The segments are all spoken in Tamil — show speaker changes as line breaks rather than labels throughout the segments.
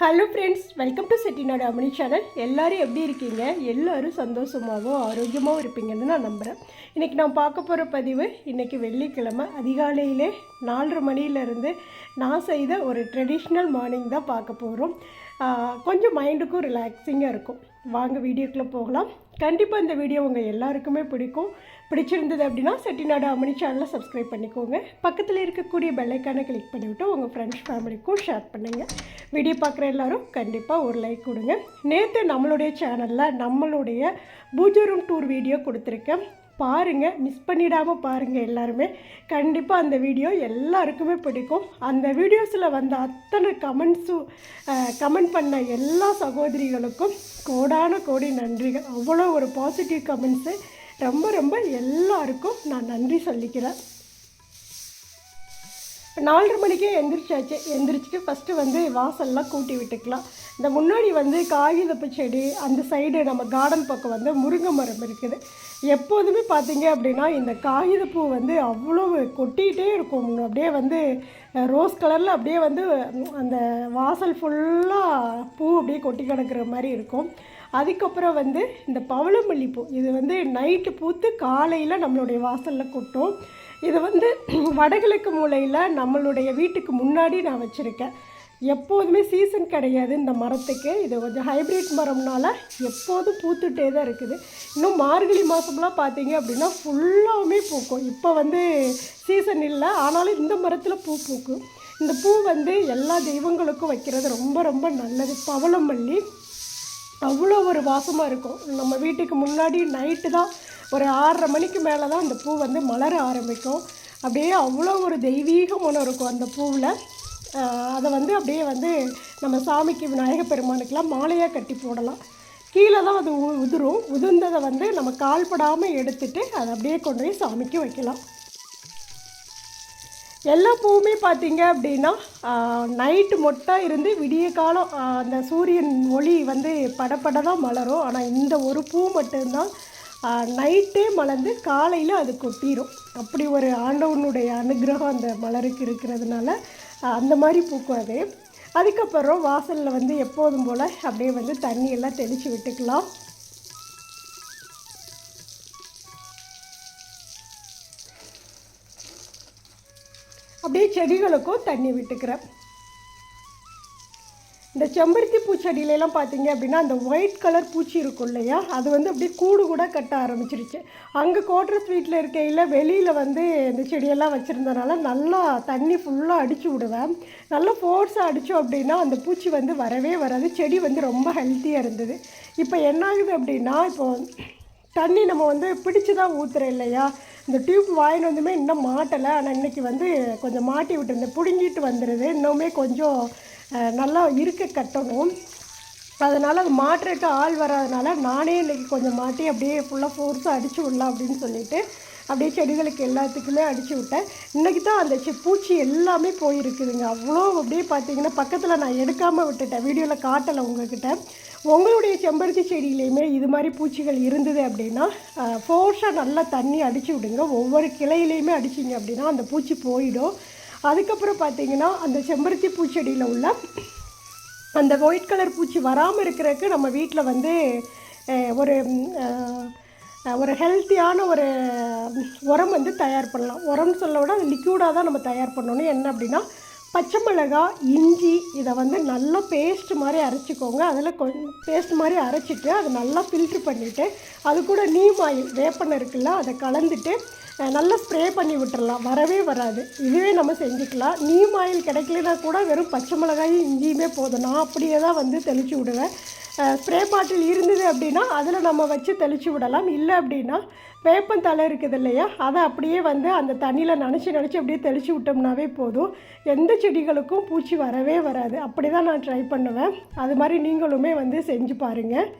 Hello friends, welcome to Chettinad அம்மணி சேனல். எல்லோரும் எப்படி இருக்கீங்க? எல்லோரும் சந்தோஷமாகவும் ஆரோக்கியமாகவும் இருப்பீங்கன்னு நான் நம்புகிறேன். இன்றைக்கி நான் பார்க்க போகிற பதிவு, இன்றைக்கி வெள்ளிக்கிழமை அதிகாலையிலே 4:30 மணியிலேருந்து நான் செய்த ஒரு ட்ரெடிஷ்னல் மார்னிங் தான் பார்க்க போகிறோம். கொஞ்சம் மைண்டுக்கும் ரிலாக்ஸிங்காக இருக்கும். வாங்க வீடியோக்குள்ளே போகலாம். கண்டிப்பாக இந்த வீடியோ உங்கள் எல்லாருக்குமே பிடிச்சிருந்தது அப்படின்னா செட்டிநாடு அம்மணி சேனலை சப்ஸ்கிரைப் பண்ணிக்கோங்க. பக்கத்தில் இருக்கக்கூடிய பெல்லைக்கானை கிளிக் பண்ணிவிட்டு உங்கள் ஃப்ரெண்ட்ஸ் ஃபேமிலிக்கும் ஷேர் பண்ணுங்கள். வீடியோ பார்க்குற எல்லோரும் கண்டிப்பாக ஒரு லைக் கொடுங்க. நேற்று நம்மளுடைய சேனலில் நம்மளுடைய பூஜை ரூம் டூர் வீடியோ கொடுத்துருக்கேன், பாருங்கள், மிஸ் பண்ணிடாமல் பாருங்கள். எல்லாருமே கண்டிப்பாக அந்த வீடியோ எல்லாருக்குமே பிடிக்கும். அந்த வீடியோஸில் வந்த அத்தனை கமெண்ட் பண்ண எல்லா சகோதரிகளுக்கும் கோடான கோடி நன்றிகள். அவ்வளோ ஒரு பாசிட்டிவ் கமெண்ட்ஸு. ரொம்ப எல்லாருக்கும் நான் நன்றி சொல்லிக்கிறேன். 4:30 மணிக்கே எந்திரிச்சிட்டு ஃபஸ்ட்டு வாசல்லாம் கூட்டி விட்டுக்கலாம். இந்த முன்னாடி காகிதப்பு செடி, அந்த சைடு நம்ம கார்டன் பக்கம் முருங்கை மரம் இருக்குது. எப்போதுமே பார்த்தீங்க அப்படின்னா இந்த காகிதப்பூ அவ்வளோ கொட்டிகிட்டே இருக்கும். அப்படியே ரோஸ் கலரில் அப்படியே அந்த வாசல் ஃபுல்லாக பூ அப்படியே கொட்டி கிடக்கிற மாதிரி இருக்கும். அதுக்கப்புறம் இந்த பவளமல்லிப்பூ, இது நைட்டு பூத்து காலையில் நம்மளுடைய வாசலில் கொட்டும். இது வடகிழக்கு மூலையில் நம்மளுடைய வீட்டுக்கு முன்னாடி நான் வச்சுருக்கேன். எப்போதுமே சீசன் கிடையாது இந்த மரத்துக்கு. இது கொஞ்சம் ஹைப்ரிட் மரம்னால எப்போதும் பூத்துட்டே தான் இருக்குது. இன்னும் மார்கழி மாதம்லாம் பார்த்தீங்க அப்படின்னா ஃபுல்லாகவுமே பூக்கும். இப்போ சீசன் இல்லை, ஆனாலும் இந்த மரத்தில் பூ பூக்கும். இந்த பூ எல்லா தெய்வங்களுக்கும் வைக்கிறது ரொம்ப நல்லது. பவளமல்லி அவ்வளோ ஒரு வாசமாக இருக்கும். நம்ம வீட்டுக்கு முன்னாடி நைட்டு தான் ஒரு 6:30 மணிக்கு மேலே தான் அந்த பூ மலர ஆரம்பிக்கும். அப்படியே அவ்வளோ ஒரு தெய்வீக மனம் இருக்கும் அந்த பூவில். அதை அப்படியே நம்ம சாமிக்கு, விநாயகர் பெருமானுக்கெலாம் மாலையாக கட்டி போடலாம். கீழே தான் அது உதிர்ந்ததை நம்ம கால்படாமல் எடுத்துகிட்டு அதை அப்படியே கொண்டு போய் சாமிக்கு வைக்கலாம். எல்லா பூவுமே பார்த்திங்க அப்படின்னா நைட்டு மொட்டாக இருந்து விடிய காலம் அந்த சூரியன் ஒளி படப்பட தான் மலரும். ஆனால் இந்த ஒரு பூ மட்டும்தான் நைட்டே மலர்ந்து காலையில் அது கொட்டிடும். அப்படி ஒரு ஆண்டவனுடைய அனுகிரகம் அந்த மலருக்கு இருக்கிறதுனால அந்த மாதிரி பூக்கும் அது. அதுக்கப்புறம் வாசலில் எப்போதும் போல் அப்படியே தண்ணியெல்லாம் தெளித்து விட்டுக்கலாம். அப்படியே செடிகளுக்கும் தண்ணி விட்டுக்கிறேன். இந்த செம்பருத்தி பூச்செடியிலலாம் பார்த்தீங்க அப்படின்னா அந்த ஒயிட் கலர் பூச்சி இருக்கும் இல்லையா, அது அப்படியே கூடு கூட கட்ட ஆரம்பிச்சிருச்சு. அங்கே கோட்ரஸ் வீட்டில் இருக்கையில் வெளியில் இந்த செடியெல்லாம் வச்சுருந்தனால நல்லா தண்ணி ஃபுல்லாக அடித்து விடுவேன். நல்லா ஃபோர்ஸாக அடித்தோம் அப்படின்னா அந்த பூச்சி வரவே வராது. செடி ரொம்ப ஹெல்த்தியாக இருந்தது. இப்போ என்னாகுது அப்படின்னா, இப்போது தண்ணி நம்ம பிடிச்சி தான் ஊற்றுறோம் இல்லையா, இந்த டியூப் வாங்கின்னு இன்னும் மாட்டலை. ஆனால் இன்றைக்கி கொஞ்சம் மாட்டி விட்டுருந்தேன், பிடுங்கிட்டு வந்துடுது. இன்னுமே கொஞ்சம் நல்லா இருக்க கட்டணும். அதனால் அது மாட்டுறதுக்கு ஆள் வராதனால நானே இன்றைக்கி கொஞ்சம் மாட்டி அப்படியே ஃபுல்லாக ஃபோர்ஸாக அடித்து விடலாம் அப்படின்னு சொல்லிவிட்டு அப்படியே செடிகளுக்கு எல்லாத்துக்குமே அடித்து விட்டேன். இன்றைக்கி தான் அந்த பூச்சி எல்லாமே போயிருக்குதுங்க. அவ்வளோ அப்படியே பார்த்திங்கன்னா பக்கத்தில் நான் எடுக்காமல் விட்டுட்டேன், வீடியோவில் காட்டலை உங்கள்கிட்ட. உங்களுடைய செம்பருத்தி செடியிலையுமே இது மாதிரி பூச்சிகள் இருந்தது அப்படின்னா ஃபோர்ஸாக நல்லா தண்ணி அடித்து விடுங்க. ஒவ்வொரு கிளையிலையுமே அடிச்சிங்க அப்படின்னா அந்த பூச்சி போயிடும். அதுக்கப்புறம் பார்த்திங்கன்னா அந்த செம்பருத்தி பூச்செடியில் உள்ள அந்த ஒயிட் கலர் பூச்சி வராமல் இருக்கிறதுக்கு நம்ம வீட்டில் ஒரு ஹெல்த்தியான ஒரு உரம் தயார் பண்ணலாம். உரம்னு சொல்ல விட அது லிக்யூடாக தான் நம்ம தயார் பண்ணணும். என்ன அப்படின்னா, பச்சை மிளகாய், இஞ்சி இதை நல்லா பேஸ்ட் மாதிரி அரைச்சிக்கோங்க. அதில் கொஞ்சம் பேஸ்ட் மாதிரி அரைச்சிட்டு அதை நல்லா ஃபில்ட்ரு பண்ணிவிட்டு அது கூட நீம் ஆயில், வேப்பெண்ணெய் இருக்குல்ல, அதை கலந்துட்டு நல்லா ஸ்ப்ரே பண்ணி விட்டுறலாம். வரவே வராது. இதுவே நம்ம செஞ்சுக்கலாம். நீம் ஆயில் கிடைக்கலனா கூட வெறும் பச்சை மிளகாயும் இஞ்சியுமே போதும். நான் அப்படியே தான் தெளித்து விடுவேன். ஸ்ப்ரே பாட்டில் இருந்தது அப்படின்னா அதில் நம்ம வச்சு தெளித்து விடலாம். இல்லை அப்படின்னா வேப்பந்தலை இருக்குது இல்லையா, அதை அப்படியே அந்த தண்ணியில் நனைச்சி அப்படியே தெளித்து விட்டோம்னாவே போதும். எந்த செடிகளுக்கும் பூச்சி வரவே வராது. அப்படி தான் நான் ட்ரை பண்ணுவேன். அது மாதிரி நீங்களுமே செஞ்சு பாருங்கள்.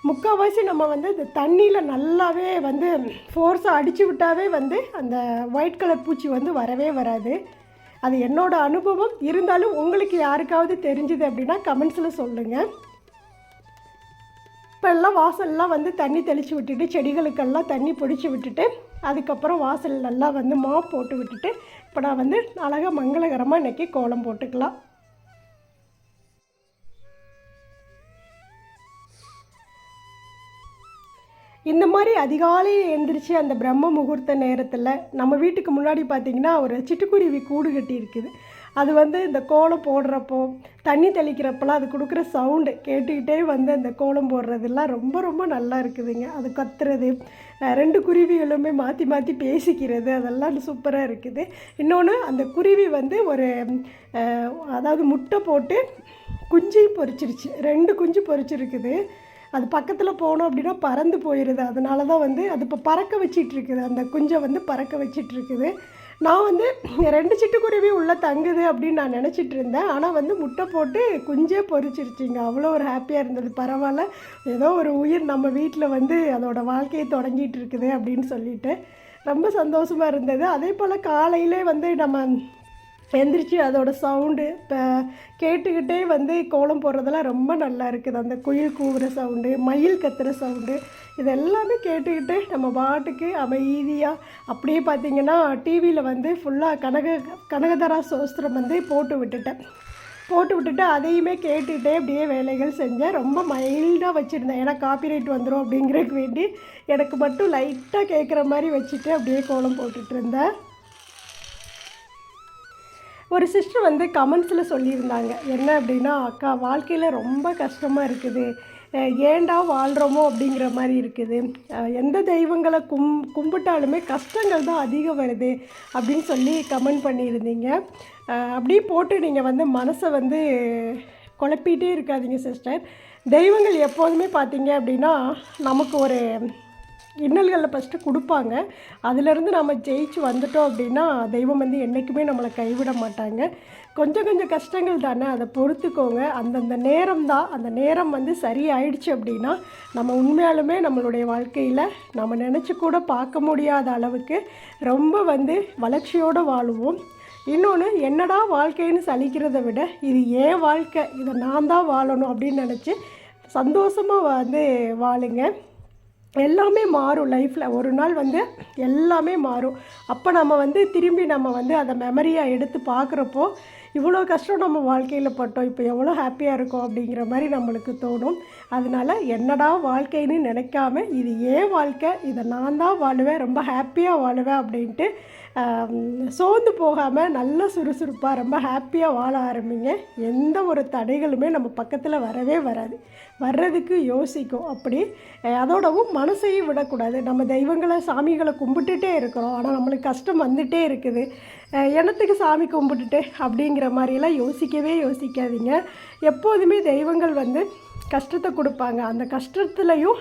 முக்கால்வாசி நம்ம இந்த தண்ணியில் நல்லாவே ஃபோர்ஸாக அடித்து விட்டாவே அந்த ஒயிட் கலர் பூச்சி வரவே வராது. அது என்னோடய அனுபவம். இருந்தாலும் உங்களுக்கு யாருக்காவது தெரிஞ்சுது அப்படின்னா கமெண்ட்ஸில் சொல்லுங்கள். இப்போ எல்லாம் வாசல்லாம் தண்ணி தெளித்து விட்டுட்டு செடிகளுக்கெல்லாம் தண்ணி பிடிச்சி விட்டுட்டு அதுக்கப்புறம் வாசல் நல்லா மாப் போட்டு விட்டுட்டு இப்போ நான் அழகாக மங்களகரமாக இன்றைக்கி கோலம் போட்டுக்கலாம். இந்த மாதிரி அதிகாலையில் எழுந்திரிச்சு அந்த பிரம்ம முகூர்த்த நேரத்தில் நம்ம வீட்டுக்கு முன்னாடி பார்த்திங்கன்னா ஒரு சிட்டுக்குருவி கூடு கட்டி இருக்குது. அது வந்து இந்த கோலம் போடுறப்போ தண்ணி தெளிக்கிறப்பெல்லாம் அது கொடுக்குற சவுண்டு கேட்டுக்கிட்டே வந்து அந்த கோலம் போடுறதெல்லாம் ரொம்ப ரொம்ப நல்லா இருக்குதுங்க. அது கத்துறது, 2 குருவிகளுமே மாற்றி மாற்றி பேசிக்கிறது, அதெல்லாம் சூப்பராக இருக்குது. இன்னொன்று அந்த குருவி வந்து அதாவது முட்டை போட்டு குஞ்சையும் பொரிச்சிருச்சு. 2 குஞ்சு பொரிச்சிருக்குது. அது பக்கத்தில் போனோம் அப்படின்னா பறந்து போயிடுது. அதனால தான் வந்து அது இப்போ பறக்க வச்சிட்ருக்குது. அந்த குஞ்சை வந்து பறக்க வச்சிட்ருக்குது. நான் வந்து 2 சிட்டுக்குருவி உள்ளே தங்குது அப்படின்னு நான் நினச்சிட்டு இருந்தேன். ஆனால் வந்து முட்டை போட்டு குஞ்சே பொரிச்சிருச்சிங்க. அவ்வளோ ஒரு ஹாப்பியாக இருந்தது. பரவாயில்ல, ஏதோ ஒரு உயிர் நம்ம வீட்டில் வந்து அதோட வாழ்க்கையை தொடங்கிட்டு இருக்குது அப்படின்னு சொல்லிட்டு ரொம்ப சந்தோஷமாக இருந்தது. அதே போல் காலையிலே வந்து நம்ம எந்திரிச்சு அதோட சவுண்டு இப்போ கேட்டுக்கிட்டே வந்து கோலம் போடுறதெல்லாம் ரொம்ப நல்லா இருக்குது. அந்த குயில் கூவுற சவுண்டு, மயில் கத்துற சவுண்டு, இது எல்லாமே கேட்டுக்கிட்டு நம்ம பாட்டுக்கு அமைதியாக அப்படியே பார்த்திங்கன்னா டிவியில் வந்து ஃபுல்லாக கனகதரா சோஸ்திரம் வந்து போட்டு விட்டுட்டு அதையுமே கேட்டுகிட்டே அப்படியே வேலைகள் செஞ்சேன். ரொம்ப மைல்டாக வச்சுருந்தேன். ஏன்னா காப்பிரைட் வந்துடும் அப்படிங்கிறதுக்கு வேண்டி எனக்கு மட்டும் லைட்டாக கேட்குற மாதிரி வச்சுட்டு அப்படியே கோலம் போட்டுட்டு இருந்தேன். ஒரு சிஸ்டர் வந்து கமெண்ட்ஸில் சொல்லியிருந்தாங்க, என்ன அப்படின்னா, அக்கா வாழ்க்கையில் ரொம்ப கஷ்டமாக இருக்குது, ஏண்டா வாழ்கிறோமோ அப்படிங்கிற மாதிரி இருக்குது, எந்த தெய்வங்களை கும்பிட்டாலுமே கஷ்டங்கள் தான் அதிகம் வருது அப்படின்னு சொல்லி கமெண்ட் பண்ணியிருந்தீங்க. அப்படியே போட்டு நீங்கள் வந்து மனசை வந்து குழப்பிகிட்டே இருக்காதீங்க சிஸ்டர். தெய்வங்கள் எப்போதுமே பார்த்தீங்க அப்படின்னா நமக்கு ஒரு இன்னல்களில் ஃபஸ்ட்டு கொடுப்பாங்க. அதிலேருந்து நம்ம ஜெயிச்சு வந்துட்டோம் அப்படின்னா தெய்வம் வந்து என்றைக்குமே நம்மளை கைவிட மாட்டாங்க. கொஞ்சம் கஷ்டங்கள் தானே, அதை பொறுத்துக்கோங்க. அந்தந்த நேரம் தான், அந்த நேரம் வந்து சரியாயிடுச்சு அப்படின்னா நம்ம உண்மையாலுமே நம்மளுடைய வாழ்க்கையில் நம்ம நினச்சி கூட பார்க்க முடியாத அளவுக்கு ரொம்ப வந்து வளர்ச்சியோடு வாழுவோம். இன்னொன்று, என்னடா வாழ்க்கைன்னு சலிக்கிறத விட இது ஏன் வாழ்க்கை, இதை நான் தான் வாழணும் அப்படின்னு நினச்சி சந்தோஷமாக வந்து வாழுங்க. எல்லாமே மாறும் லைஃப்பில். ஒரு நாள் வந்து எல்லாமே மாறும். அப்போ நம்ம வந்து திரும்பி நம்ம வந்து அதை மெமரியாக எடுத்து பார்க்குறப்போ இவ்வளோ கஷ்டம் நம்ம வாழ்க்கையில் பட்டோம், இப்போ எவ்வளோ ஹாப்பியாக இருக்கும் அப்படிங்கிற மாதிரி நம்மளுக்கு தோணும். அதனால் என்னடா வாழ்க்கைன்னு நினைக்காம இது ஏன் வாழ்க்கை, இதை நான் தான் வாழுவேன், ரொம்ப ஹாப்பியாக வாழுவேன் அப்படின்ட்டு சோர்ந்து போகாமல் நல்ல சுறுசுறுப்பாக ரொம்ப ஹாப்பியாக வாழ ஆரம்பிங்க. எந்த ஒரு தடைகளுமே நம்ம பக்கத்தில் வரவே வராது, வர்றதுக்கு யோசிக்கும். அப்படி அதோடவும் மனசையும் விடக்கூடாது. நம்ம தெய்வங்களை சாமிகளை கும்பிட்டுட்டே இருக்கிறோம், ஆனால் நம்மளுக்கு கஷ்டம் வந்துகிட்டே இருக்குது, எனத்துக்கு சாமி கும்பிட்டுட்டு அப்படிங்கிற மாதிரியெல்லாம் யோசிக்காதீங்க. எப்போதுமே தெய்வங்கள் வந்து கஷ்டத்தை கொடுப்பாங்க. அந்த கஷ்டத்துலேயும்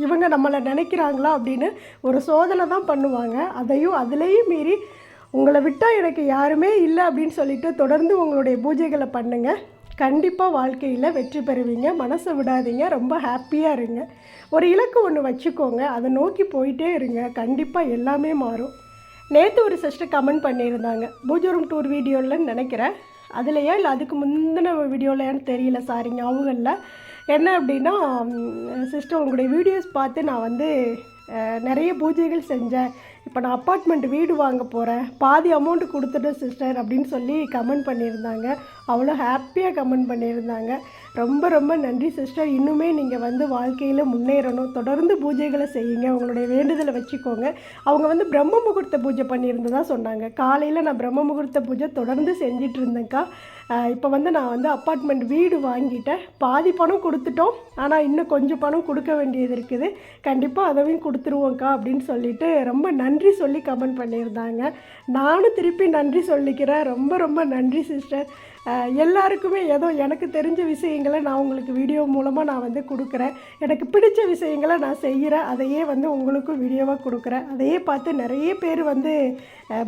இவங்க நம்மளை நினைக்கிறாங்களா அப்படின்னு ஒரு சோதனை தான் பண்ணுவாங்க. அதுலேயும் மீறி உங்களை விட்டால் எனக்கு யாருமே இல்லை அப்படின்னு சொல்லிட்டு தொடர்ந்து உங்களுடைய பூஜைகளை பண்ணுங்கள். கண்டிப்பாக வாழ்க்கையில் வெற்றி பெறுவீங்க. மனசை விடாதீங்க, ரொம்ப ஹாப்பியாக இருங்க. ஒரு இலக்கு ஒன்று வச்சுக்கோங்க, அதை நோக்கி போயிட்டே இருங்க. கண்டிப்பாக எல்லாமே மாறும். நேற்று ஒரு சிஸ்டர் கமெண்ட் பண்ணியிருந்தாங்க, பூஜை ரூம் டூர் வீடியோவில்னு நினைக்கிறேன், அதுலையா இல்லை அதுக்கு முந்தின வீடியோவில்னு தெரியல, சாரி ஞாபகம் இல்லை. என்ன அப்படின்னா, சிஸ்டர் உங்களுடைய வீடியோஸ் பார்த்து நான் வந்து நிறைய பூஜைகள் செஞ்சேன், இப்போ நான் அப்பார்ட்மெண்ட் வீடு வாங்க போகிறேன், பாதி அமௌண்ட்டு கொடுத்துட்டேன் சிஸ்டர் அப்படின்னு சொல்லி கமெண்ட் பண்ணியிருந்தாங்க. அவ்வளோ ஹாப்பியாக கமெண்ட் பண்ணியிருந்தாங்க. ரொம்ப நன்றி சிஸ்டர். இன்னுமே நீங்கள் வந்து வாழ்க்கையில் முன்னேறணும், தொடர்ந்து பூஜைகளை செய்யுங்க, உங்களுடைய வேண்டுதலை வச்சுக்கோங்க. அவங்க வந்து பிரம்ம முகூர்த்த பூஜை பண்ணியிருந்ததா சொன்னாங்க. காலையில் நான் பிரம்ம முகூர்த்த பூஜை தொடர்ந்து செஞ்சிட்டு இருந்தேங்க்கா. இப்போ வந்து நான் வந்து அப்பார்ட்மெண்ட் வீடு வாங்கிட்டேன், பாதி பணம் கொடுத்துட்டோம், ஆனால் இன்னும் கொஞ்சம் பணம் கொடுக்க வேண்டியது இருக்குது, கண்டிப்பாக அதையும் கொடுத்துருவோங்க்கா அப்படின்னு சொல்லிட்டு ரொம்ப நன்றி சொல்லி கமெண்ட் பண்ணியிருந்தாங்க. நானும் திருப்பி நன்றி சொல்லிக்கிறேன். ரொம்ப நன்றி சிஸ்டர். எல்லாருக்குமே ஏதோ எனக்கு தெரிஞ்ச விஷயங்களை நான் உங்களுக்கு வீடியோ மூலமாக நான் வந்து கொடுக்குறேன். எனக்கு பிடிச்ச விஷயங்களை நான் செய்கிறேன், அதையே வந்து உங்களுக்கும் வீடியோவாக கொடுக்குறேன். அதையே பார்த்து நிறைய பேர் வந்து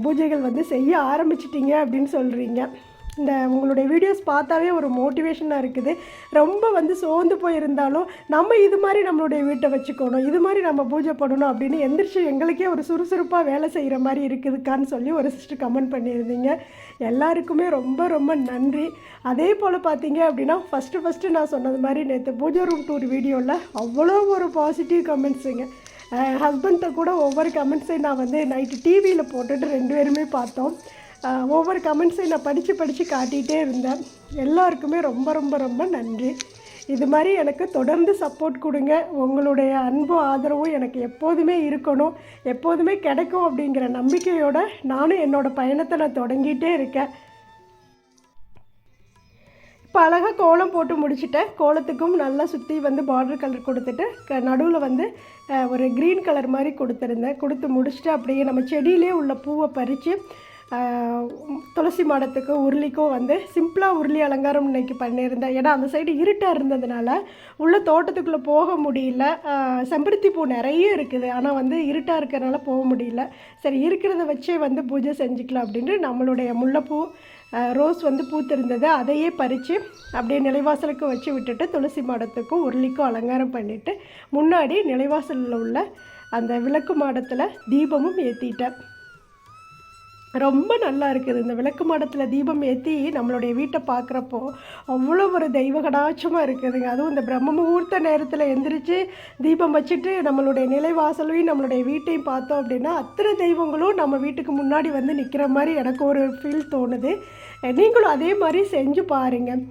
பூஜைகள் வந்து செய்ய ஆரம்பிச்சிட்டிங்க அப்படின்னு சொல்கிறீங்க. இந்த உங்களுடைய வீடியோஸ் பார்த்தாவே ஒரு மோட்டிவேஷனாக இருக்குது. ரொம்ப வந்து சோர்ந்து போயிருந்தாலும் நம்ம இது மாதிரி நம்மளுடைய வீட்டை வச்சுக்கணும், இது மாதிரி நம்ம பூஜை பண்ணணும் அப்படின்னு எந்திரிச்சு எங்களுக்கே ஒரு சுறுசுறுப்பாக வேலை செய்கிற மாதிரி இருக்குதுக்கான்னு சொல்லி ஒரு சிஸ்டர் கமெண்ட் பண்ணியிருந்தீங்க. எல்லாருக்குமே ரொம்ப நன்றி. அதே போல் பார்த்தீங்க அப்படின்னா ஃபஸ்ட்டு நான் சொன்னது மாதிரி நேற்று பூஜை ரூம் டூர் வீடியோவில் அவ்வளோ ஒரு பாசிட்டிவ் கமெண்ட்ஸுங்க. ஹஸ்பண்ட்டை கூட ஒவ்வொரு கமெண்ட்ஸையும் நான் வந்து நைட்டு டிவியில் போட்டுட்டு 2 பேருமே பார்த்தோம். ஒவ்வொரு கமெண்ட்ஸையும் நான் படித்து காட்டிகிட்டே இருந்தேன். எல்லாருக்குமே ரொம்ப நன்றி. இது மாதிரி எனக்கு தொடர்ந்து சப்போர்ட் கொடுங்க. உங்களுடைய அன்பும் ஆதரவும் எனக்கு எப்போதுமே இருக்கணும், எப்போதுமே கிடைக்கும் அப்படிங்கிற நம்பிக்கையோடு நானும் என்னோடய பயணத்தை நான் தொடங்கிட்டே இருக்கேன். இப்போ அழகாக கோலம் போட்டு முடிச்சுட்டேன். கோலத்துக்கும் நல்லா சுற்றி வந்து பார்டர் கலர் கொடுத்துட்டு நடுவில் வந்து ஒரு க்ரீன் கலர் மாதிரி கொடுத்து முடிச்சுட்டு அப்படியே நம்ம செடியிலே உள்ள பூவை பறித்து துளசி மாடத்துக்கும் உருளிக்கும் வந்து சிம்பிளாக உருளி அலங்காரம் இன்றைக்கி பண்ணியிருந்தேன். ஏன்னா அந்த சைடு இருட்டாக இருந்ததுனால உள்ள தோட்டத்துக்குள்ளே போக முடியல. செம்பருத்தி பூ நிறைய இருக்குது, ஆனால் வந்து இருட்டாக இருக்கிறனால போக முடியல. சரி, இருக்கிறத வச்சே வந்து பூஜை செஞ்சுக்கலாம் அப்படின்ட்டு நம்மளுடைய முல்லைப்பூ ரோஸ் வந்து பூத்திருந்தது, அதையே பறித்து அப்படியே நிலைவாசலுக்கு வச்சு விட்டுட்டு துளசி மாடத்துக்கும் உருளிக்கும் அலங்காரம் பண்ணிவிட்டு முன்னாடி நிலைவாசலில் உள்ள அந்த விளக்கு மாடத்தில் தீபமும் ஏற்றிட்டேன். ரொம்ப நல்லா இருக்குது. இந்த விளக்கு மாடத்தில் தீபம் ஏற்றி நம்மளுடைய வீட்டை பார்க்குறப்போ அவ்வளோ ஒரு தெய்வ கடாட்சமாக இருக்குதுங்க. அதுவும் இந்த பிரம்ம முகூர்த்த நேரத்தில் எந்திரிச்சு தீபம் வச்சுட்டு நம்மளுடைய நிலைவாசலையும் நம்மளுடைய வீட்டையும் பார்த்தோம் அப்படின்னா அத்தனை தெய்வங்களும் நம்ம வீட்டுக்கு முன்னாடி வந்து நிற்கிற மாதிரி எனக்கு ஒரு ஃபீல் தோணுது. நீங்களும் அதே மாதிரி செஞ்சு பாருங்கள்.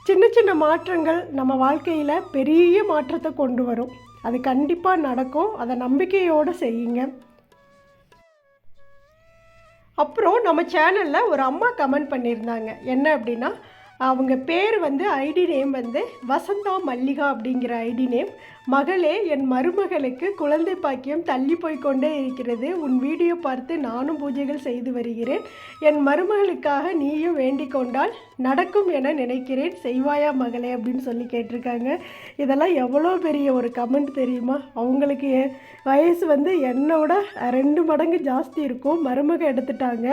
சின்ன சின்ன மாற்றங்கள் நம்ம வாழ்க்கையில் பெரிய மாற்றத்தை கொண்டு வரும். அது கண்டிப்பாக நடக்கும். அதை நம்பிக்கையோடு செய்யுங்க. அப்புறம் நம்ம சேனலில் ஒரு அம்மா கமெண்ட் பண்ணியிருந்தாங்க. என்ன அப்படின்னா, அவங்க பேர் வந்து ஐடி நேம் வந்து வசந்தா மல்லிகா அப்படிங்கிற ஐடி நேம். மகளே, என் மருமகளுக்கு குழந்தை பாக்கியம் தள்ளி போய்கொண்டே இருக்கிறது. உன் வீடியோ பார்த்து நானும் பூஜைகள் செய்து வருகிறேன். என் மருமகளுக்காக நீயும் வேண்டிக் கொண்டால் நடக்கும் என நினைக்கிறேன். செய்வாயா மகளே அப்படின்னு சொல்லி கேட்டிருக்காங்க. இதெல்லாம் எவ்வளோ பெரிய ஒரு கமெண்ட் தெரியுமா? அவங்களுக்கு வயசு வந்து என்னோட 2 மடங்கு ஜாஸ்தி இருக்கும். மருமக எடுத்துட்டாங்க.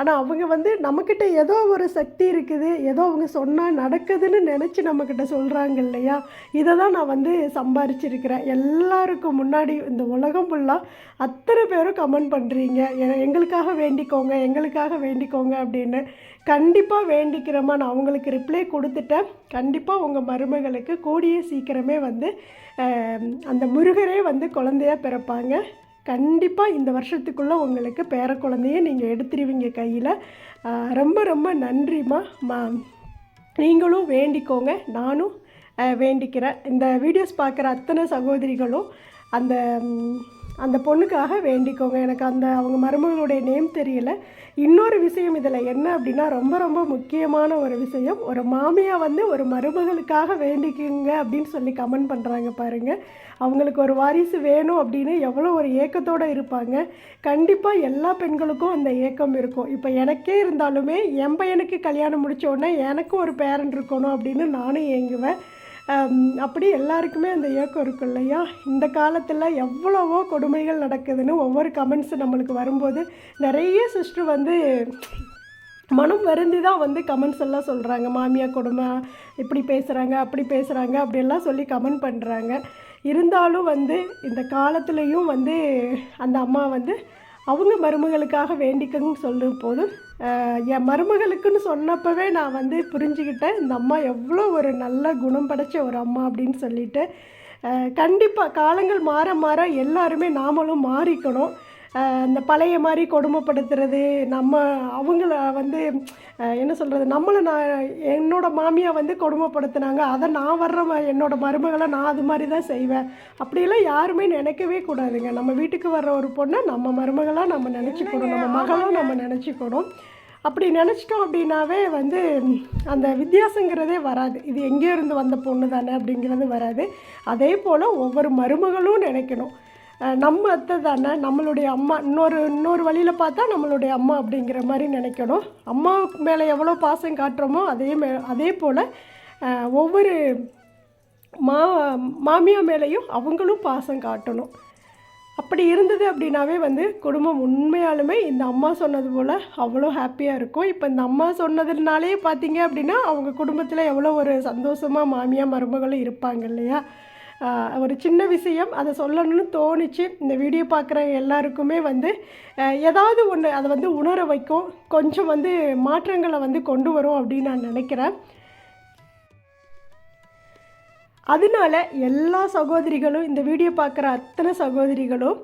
ஆனால் அவங்க வந்து நம்மக்கிட்ட ஏதோ ஒரு சக்தி இருக்குது, ஏதோ அவங்க சொன்னால் நடக்குதுன்னு நினச்சி நம்மக்கிட்ட சொல்கிறாங்க இல்லையா? இதை தான் நான் வந்து சம்பாரிச்சிருக்கிறேன். எல்லாருக்கும் முன்னாடி இந்த உலகம் ஃபுல்லாக அத்தனை பேரும் கமெண்ட் பண்ணுறீங்க, எங்களுக்காக வேண்டிக்கோங்க, எங்களுக்காக வேண்டிக்கோங்க அப்படின்னு. கண்டிப்பாக வேண்டிக்கிறோமா, நான் அவங்களுக்கு ரிப்ளை கொடுத்துட்டேன். கண்டிப்பாக உங்கள் மருமகளுக்கு கூடிய சீக்கிரமே வந்து அந்த முருகரே வந்து குழந்தையாக பிறப்பாங்க. கண்டிப்பாக இந்த வருஷத்துக்குள்ளே உங்களுக்கு பேர குழந்தைய நீங்கள் எடுத்துருவீங்க கையில். ரொம்ப ரொம்ப நன்றிம்மா. நீங்களும் வேண்டிக்கோங்க, நானும் வேண்டிக்கிறேன். இந்த வீடியோஸ் பார்க்குற அத்தனை சகோதரிகளும் அந்த பொண்ணுக்காக வேண்டிக்கோங்க. எனக்கு அவங்க மருமகளுடைய நேம் தெரியல. இன்னொரு விஷயம் இதில் என்ன அப்படின்னா, ரொம்ப ரொம்ப முக்கியமான ஒரு விஷயம், ஒரு மாமியார் வந்து ஒரு மருமகளுக்காக வேண்டிக்குங்க அப்படின்னு சொல்லி கமெண்ட் பண்ணுறாங்க பாருங்கள். அவங்களுக்கு ஒரு வாரிசு வேணும் அப்படின்னு எவ்வளோ ஒரு ஏக்கத்தோடு இருப்பாங்க. கண்டிப்பாக எல்லா பெண்களுக்கும் அந்த ஏக்கம் இருக்கும். இப்போ எனக்கே இருந்தாலுமே என் பையனுக்கு கல்யாணம் முடித்த உடனே எனக்கும் ஒரு பேரன் இருக்கணும் அப்படின்னு நானும் ஏங்குவேன். அப்படி எல்லாருக்குமே அந்த ஏக்கம் இருக்கும் இல்லையா? இந்த காலத்தில் எவ்வளவோ கொடுமைகள் நடக்குதுன்னு ஒவ்வொரு கமெண்ட்ஸ் நம்மளுக்கு வரும்போது நிறைய சிஸ்டர் வந்து மனம் வருந்தி தான் வந்து கமெண்ட்ஸ் எல்லாம் சொல்கிறாங்க. மாமியார் கொடுமை, இப்படி பேசுகிறாங்க, அப்படி பேசுகிறாங்க, அப்படியெல்லாம் சொல்லி கமெண்ட் பண்ணுறாங்க. இருந்தாலும் வந்து இந்த காலத்துலேயும் வந்து அந்த அம்மா வந்து அவங்க மருமகளுக்காக வேண்டிக்கன்னு சொல்லும் போது என் மருமகளுக்குன்னு சொன்னப்பவே நான் வந்து புரிஞ்சுக்கிட்டேன், இந்த அம்மா எவ்வளோ ஒரு நல்ல குணம் படைச்ச ஒரு அம்மா அப்படின்னு சொல்லிட்டு. கண்டிப்பாக காலங்கள் மாற மாற எல்லாருமே நாமளும் மாறிக்கணும். இந்த பழைய மாதிரி கொடுமைப்படுத்துறது, அவங்கள வந்து என்ன சொல்கிறது, என்னோடய மாமியார் வந்து கொடுமைப்படுத்தினாங்க, அதை நான் வர்ற என்னோடய மருமகளை நான் அது மாதிரி தான் செய்வேன், அப்படியெல்லாம் யாருமே நினைக்கவே கூடாதுங்க. நம்ம வீட்டுக்கு வர்ற ஒரு பொண்ணை நம்ம மருமகளாக நம்ம நினச்சிக்கணும், நம்ம மகளும் நம்ம நினச்சிக்கணும். அப்படி நினச்சிட்டோம் அப்படின்னாவே வந்து அந்த வித்தியாசங்கிறதே வராது. இது எங்கே இருந்து வந்த பொண்ணு தானே அப்படிங்கிறது வராது. அதே போல் ஒவ்வொரு மருமகளும் நினைக்கணும், நம்ம அத்தை தானே, நம்மளுடைய அம்மா, இன்னொரு வழியில் பார்த்தா நம்மளுடைய அம்மா அப்படிங்கிற மாதிரி நினைக்கணும். அம்மாவுக்கு மேலே எவ்வளோ பாசம் காட்டுறோமோ அதே போல் ஒவ்வொரு மாமியார் மேலேயும் அவங்களும் பாசம் காட்டணும். அப்படி இருந்தது அப்படின்னாவே வந்து குடும்பம் உண்மையாலுமே இந்த அம்மா சொன்னது போல் அவ்வளோ ஹாப்பியாக இருக்கும். இப்போ இந்த அம்மா சொன்னதுனாலே பார்த்தீங்க அப்படின்னா அவங்க குடும்பத்தில் எவ்வளோ ஒரு சந்தோஷமாக மாமியார் மருமகளும் இருப்பாங்க இல்லையா? ஒரு சின்ன விஷயம் அதை சொல்லணும்னு தோணுச்சு. இந்த வீடியோ பார்க்குற எல்லாருக்குமே வந்து ஏதாவது ஒன்று அதை வந்து உணர வைக்கும், கொஞ்சம் வந்து மாற்றங்களை வந்து கொண்டு வரும் அப்படின்னு நான் நினைக்கிறேன். அதனால எல்லா சகோதரிகளும், இந்த வீடியோ பார்க்குற அத்தனை சகோதரிகளும்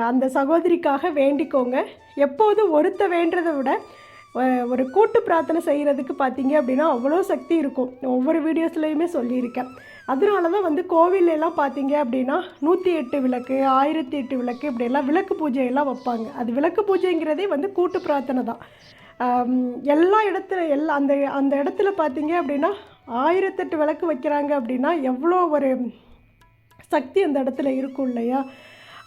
அந்த சகோதரிக்காக வேண்டிக்கோங்க. எப்போதும் ஒருத்த வேண்டதை விட ஒரு கூட்டு பிரார்த்தனை செய்கிறதுக்கு பார்த்தீங்க அப்படின்னா அவ்வளோ சக்தி இருக்கும். ஒவ்வொரு வீடியோஸ்லையுமே சொல்லியிருக்கேன். அதனால தான் வந்து கோவிலெல்லாம் பார்த்தீங்க அப்படின்னா 108 விளக்கு, 1008 விளக்கு இப்படியெல்லாம் விளக்கு பூஜையெல்லாம் வைப்பாங்க. அது விளக்கு பூஜைங்கிறதே வந்து கூட்டு பிரார்த்தனை தான். எல்லா அந்த அந்த இடத்துல பார்த்தீங்க அப்படின்னா 1008 விளக்கு வைக்கிறாங்க அப்படின்னா எவ்வளோ ஒரு சக்தி அந்த இடத்துல இருக்கும் இல்லையா?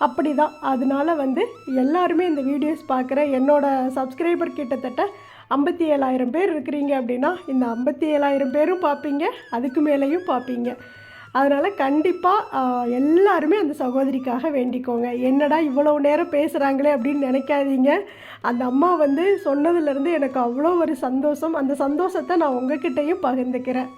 அப்படி தான். அதனால வந்து எல்லாருமே இந்த வீடியோஸ் பார்க்குற என்னோடய சப்ஸ்கிரைபர் கிட்டத்தட்ட 57,000 பேர் இருக்கிறீங்க அப்படின்னா இந்த 57,000 பேரும் பார்ப்பீங்க, அதுக்கு மேலேயும் பார்ப்பீங்க. அதனால் கண்டிப்பாக எல்லாருமே அந்த சகோதரிக்காக வேண்டிக்கோங்க. என்னடா இவ்வளோ நேரம் பேசுகிறாங்களே அப்படின்னு நினைக்காதீங்க. அந்த அம்மா வந்து சொன்னதுலேருந்து எனக்கு அவ்வளோ ஒரு சந்தோஷம். அந்த சந்தோஷத்தை நான் உங்ககிட்டையும் பகிர்ந்துக்கிறேன்.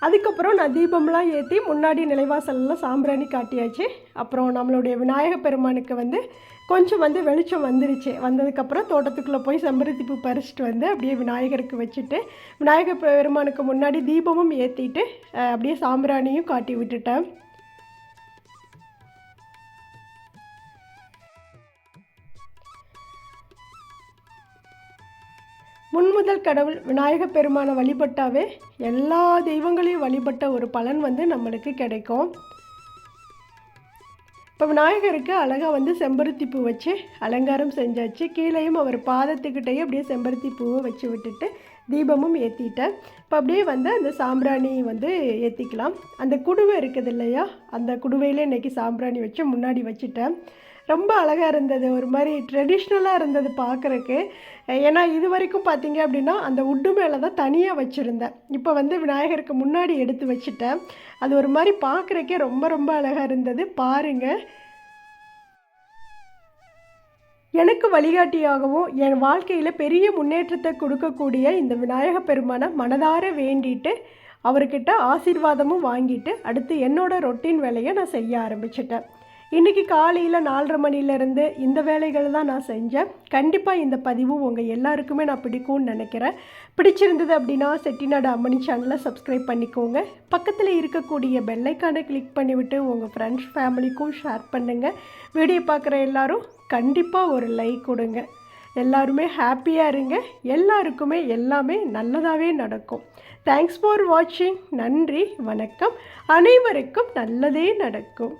அதுக்கப்புறம் நான் தீபம்லாம் ஏற்றி முன்னாடி நிலைவாசல்லாம் சாம்பிராணி காட்டியாச்சு. அப்புறம் நம்மளுடைய விநாயகர் பெருமானுக்கு வந்து கொஞ்சம் வந்து வெளிச்சம் வந்துருச்சு. வந்ததுக்கப்புறம் தோட்டத்துக்குள்ளே போய் செம்பருத்தி பூ பறிச்சிட்டு வந்து அப்படியே விநாயகருக்கு வச்சுட்டு விநாயகர் பெருமானுக்கு முன்னாடி தீபமும் ஏற்றிட்டு அப்படியே சாம்பிராணியும் காட்டி விட்டுட்டேன். முன்முதல் கடவுள் விநாயகர் பெருமானை வழிபட்டாவே எல்லா தெய்வங்களையும் வழிபட்ட ஒரு பலன் வந்து நம்மளுக்கு கிடைக்கும். இப்போ விநாயகருக்கு அழகாக வந்து செம்பருத்தி பூ வச்சு அலங்காரம் செஞ்சாச்சு. கீழேயும் அவர் பாதத்துக்கிட்டேயே அப்படியே செம்பருத்தி பூவை வச்சு விட்டுட்டு தீபமும் ஏற்றிட்டேன். இப்போ அப்படியே வந்து அந்த சாம்பிராணி வந்து ஏற்றிக்கலாம். அந்த குடுவை இருக்குது இல்லையா, அந்த குடுவையில் இன்றைக்கி சாம்பிராணி வச்சு முன்னாடி வச்சுட்டேன். ரொம்ப அழகாக இருந்தது, ஒரு மாதிரி ட்ரெடிஷ்னலாக இருந்தது பார்க்குறக்கு. ஏன்னா இது வரைக்கும் பார்த்தீங்க அப்படின்னா அந்த உட்டு மேலே தான் தனியாக வச்சுருந்தேன். இப்போ வந்து விநாயகருக்கு முன்னாடி எடுத்து வச்சுட்டேன். அது ஒரு மாதிரி பார்க்குறக்கே ரொம்ப ரொம்ப அழகாக இருந்தது. பாருங்கள், எனக்கு வழிகாட்டியாகவும் என் வாழ்க்கையில் பெரிய முன்னேற்றத்தை கொடுக்கக்கூடிய இந்த விநாயகர் பெருமானை மனதார வேண்டிட்டு அவர்கிட்ட ஆசீர்வாதமும் வாங்கிட்டு அடுத்து என்னோடய ரொட்டீன் வேலையை நான் செய்ய ஆரம்பிச்சிட்டேன். இன்றைக்கி காலையில் 4:30 மணிலேருந்து இந்த வேலைகள் தான் நான் செஞ்சேன். கண்டிப்பாக இந்த பதிவும் உங்கள் எல்லாருக்குமே நான் பிடிக்கும்னு நினைக்கிறேன். பிடிச்சிருந்தது அப்படின்னா செட்டிநாடு அம்மணி சேனலை சப்ஸ்கிரைப் பண்ணிக்கோங்க. பக்கத்தில் இருக்கக்கூடிய பெல்லைக்கானை கிளிக் பண்ணிவிட்டு உங்கள் ஃப்ரெண்ட்ஸ் ஃபேமிலிக்கும் ஷேர் பண்ணுங்கள். வீடியோ பார்க்குற எல்லோரும் கண்டிப்பாக ஒரு லைக் கொடுங்க. எல்லாருமே ஹாப்பியாக இருங்க. எல்லாருக்குமே எல்லாமே நல்லதாகவே நடக்கும். தேங்க்ஸ் ஃபார் வாட்சிங். நன்றி, வணக்கம். அனைவருக்கும் நல்லதே நடக்கும்.